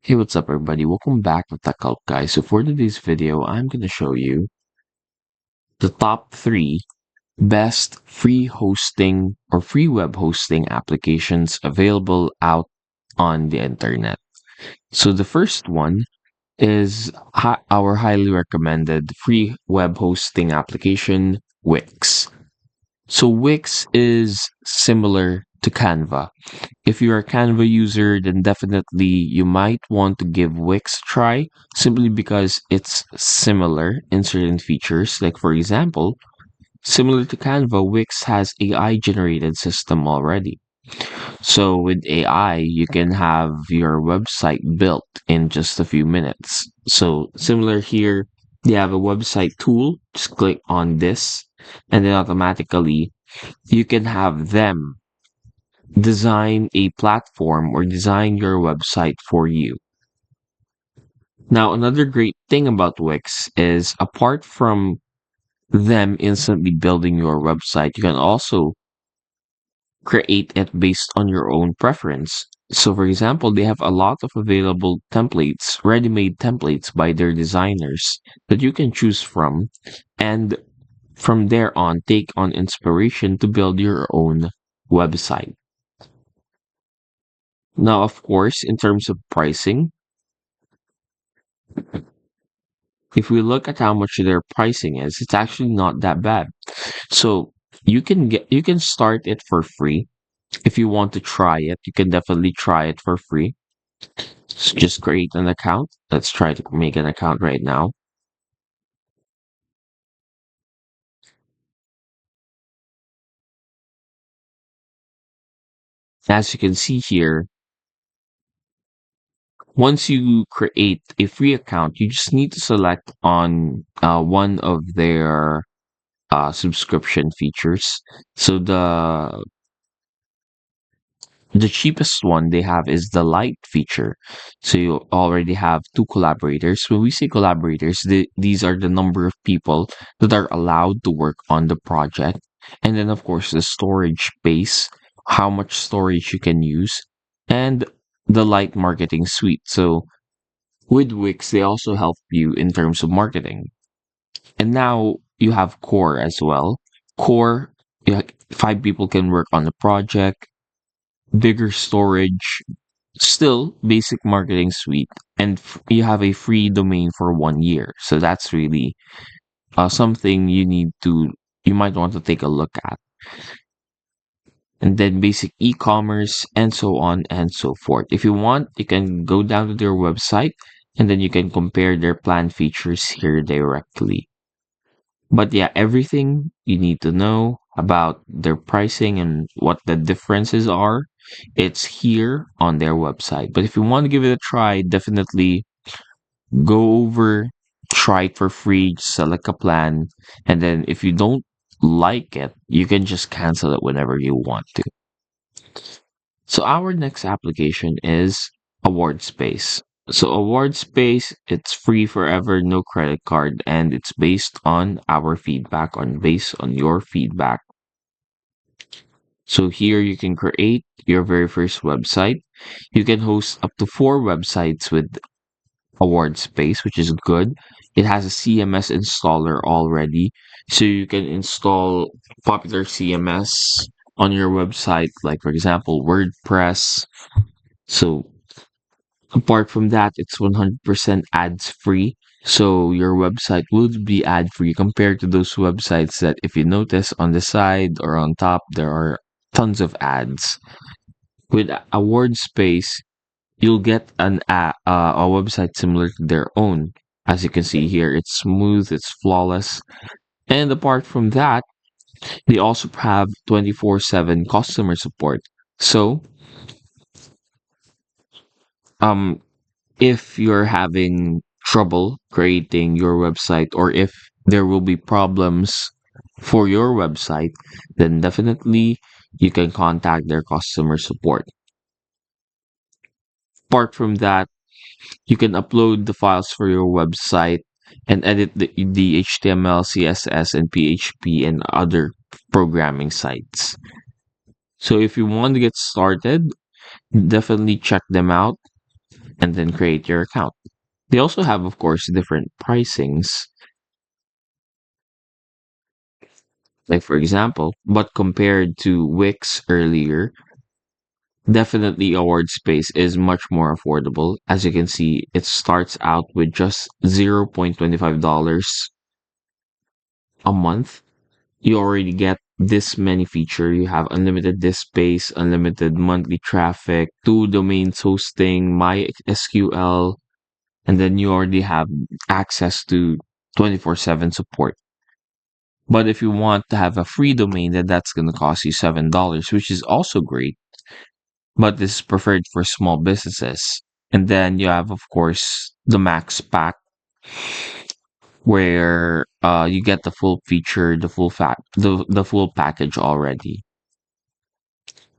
Hey, what's up everybody? Welcome back to Tech Help Guys. So for today's video, I'm going to show you the top 3 best free hosting or free web hosting applications available out on the internet. So the first one is our highly recommended free web hosting application, Wix. So Wix is similar to Canva. If you're a Canva user, then definitely you might want to give Wix a try simply because it's similar in certain features. Like for example, similar to Canva, Wix has AI generated system already. So with AI, you can have your website built in just a few minutes. So similar here, they have a website tool. Just click on this and then automatically you can have them design a platform or design your website for you. Now, another great thing about Wix is apart from them instantly building your website, you can also create it based on your own preference. So, for example, they have a lot of available templates, ready-made templates by their designers that you can choose from, and from there on, take on inspiration to build your own website. Now, of course, in terms of pricing, if we look at how much their pricing is, it's actually not that bad. So you can start it for free. If you want to try it, you can definitely try it for free. So just create an account. Let's try to make an account right now. As you can see here, once you create a free account, you just need to select on one of their subscription features. So the cheapest one they have is the light feature. So you already have 2 collaborators. When we say collaborators, these are the number of people that are allowed to work on the project. And then, of course, the storage space, how much storage you can use, and the light marketing suite. So with Wix, they also help you in terms of marketing. And now you have Core as well. Core, 5 people can work on the project, bigger storage, still basic marketing suite, and you have a free domain for 1 year. So that's really something you might want to take a look at. And then basic e-commerce and so on and so forth. If you want, you can go down to their website and then you can compare their plan features here directly. But yeah, everything you need to know about their pricing and what the differences are, it's here on their website. But if you want to give it a try, definitely go over, try it for free, select a plan, and then if you don't like it, you can just cancel it whenever you want to. So our next application is AwardSpace. So AwardSpace, it's free forever, no credit card, and it's based on our feedback, based on your feedback. So here you can create your very first website. You can host up to 4 websites with AwardSpace, which is good. It has a CMS installer already, so you can install popular CMS on your website, like for example, WordPress. So apart from that, it's 100% ads free. So your website would be ad free compared to those websites that if you notice on the side or on top, there are tons of ads. With Award Space, you'll get a website similar to their own. As you can see here, it's smooth, it's flawless. And apart from that, they also have 24/7 customer support. So, um, if you're having trouble creating your website or if there will be problems for your website, then definitely you can contact their customer support. Apart from that, you can upload the files for your website and edit the HTML, CSS, and PHP and other programming sites. So if you want to get started, definitely check them out. and then create your account. They also have, of course, different pricings. Like for example, but compared to Wix earlier, definitely award space is much more affordable. As you can see, it starts out with just $0.25 a month. You already get this many feature. You have unlimited disk space, unlimited monthly traffic, two domains hosting, MySQL, and then you already have access to 24/7 support. But if you want to have a free domain, then that's going to cost you $7, which is also great. But this is preferred for small businesses. And then you have, of course, the Max Pack, where you get the full feature, the full package already.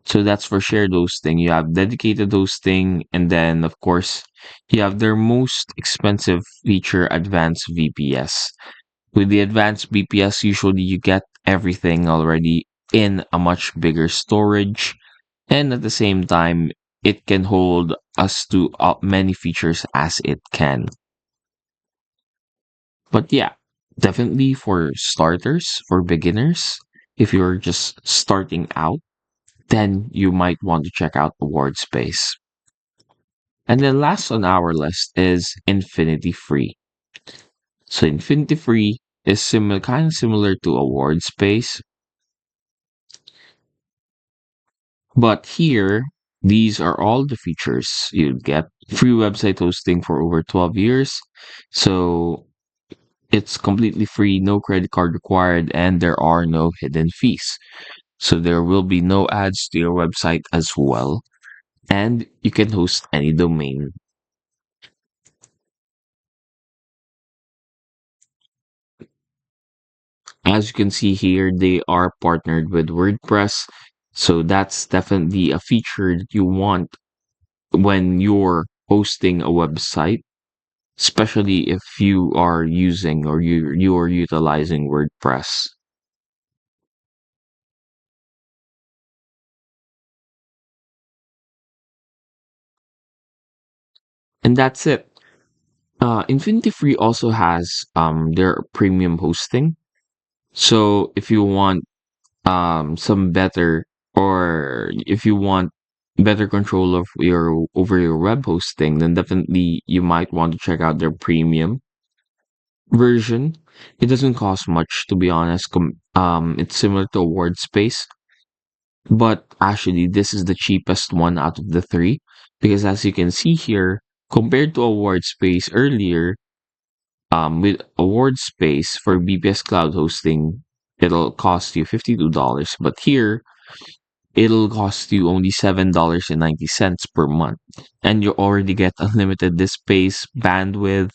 So that's for shared hosting. You have dedicated hosting, and then of course you have their most expensive feature, advanced VPS. With the advanced VPS, usually you get everything already in a much bigger storage, and at the same time, it can hold us to many features as it can. But yeah, definitely for starters, for beginners, if you're just starting out, then you might want to check out Award Space. And then last on our list is Infinity Free. So Infinity Free is similar, kind of similar to Award Space, but here these are all the features you get. Free website hosting for over 12 years. So it's completely free, no credit card required, and there are no hidden fees. So there will be no ads to your website as well. And you can host any domain. As you can see here, they are partnered with WordPress. So that's definitely a feature that you want when you're hosting a website, especially if you are using or you are utilizing WordPress. And that's it. Infinity Free also has their premium hosting. So if you want some better, or if you want better control of your over your web hosting, then definitely you might want to check out their premium version. It doesn't cost much, to be honest. It's similar to WordSpace, but actually this is the cheapest one out of the three, because as you can see here, compared to a WordSpace earlier, with a WordSpace for BPS cloud hosting, it'll cost you $52, but here it'll cost you only $7.90 per month. And you already get unlimited disk space, bandwidth,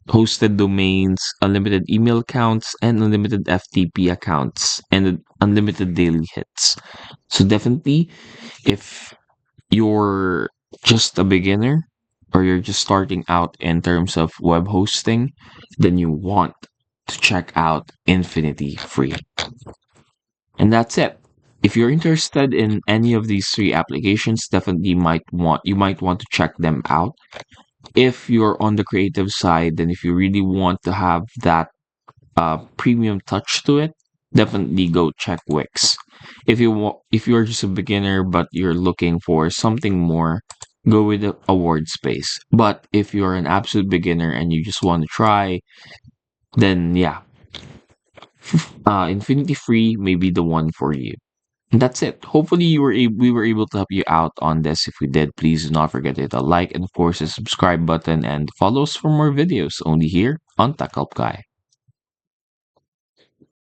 hosted domains, unlimited email accounts, and unlimited FTP accounts, and unlimited daily hits. So definitely, if you're just a beginner or you're just starting out in terms of web hosting, then you want to check out Infinity Free. And that's it. If you're interested in any of these three applications, definitely might want to check them out. If you're on the creative side, then if you really want to have that premium touch to it, definitely go check Wix. If you're just a beginner but you're looking for something more, go with the award space. But if you're an absolute beginner and you just want to try, then yeah, Infinity Free may be the one for you. And that's it. Hopefully we were able to help you out on this. If we did, please do not forget to hit a like and of course the subscribe button and follow us for more videos only here on Tech Help Guy.